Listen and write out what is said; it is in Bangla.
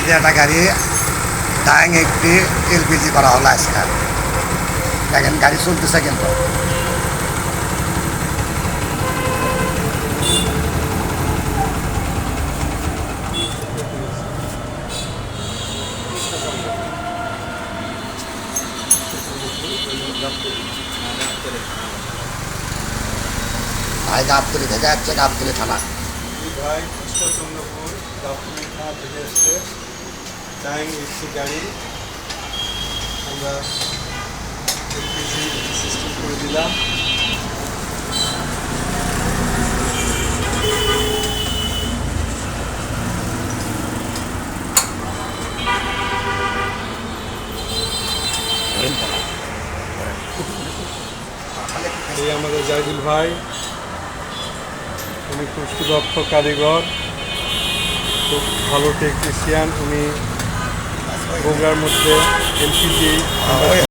যে একটা গাড়ি ডাইং একটি এলপিজি করা হলো আজকে। দেখেন গাড়ি চলতেছে কিন্তু। ভাই গাবতলি থেকে যাচ্ছে, গাবতলি থানা। ভাই কৃষ্ণচন্দ্রপুর গাবতলি থানা থেকে এসছে ডাইং একটি গাড়ি আমরা এলপিজি সিস্টেম করে দিলাম। এই আমাদের জাহিদুল ভাই, উনি খুব সুদক্ষ কারিগর, খুব ভালো টেকনিশিয়ান। উনি বগুড়ার মধ্যে এলপিজি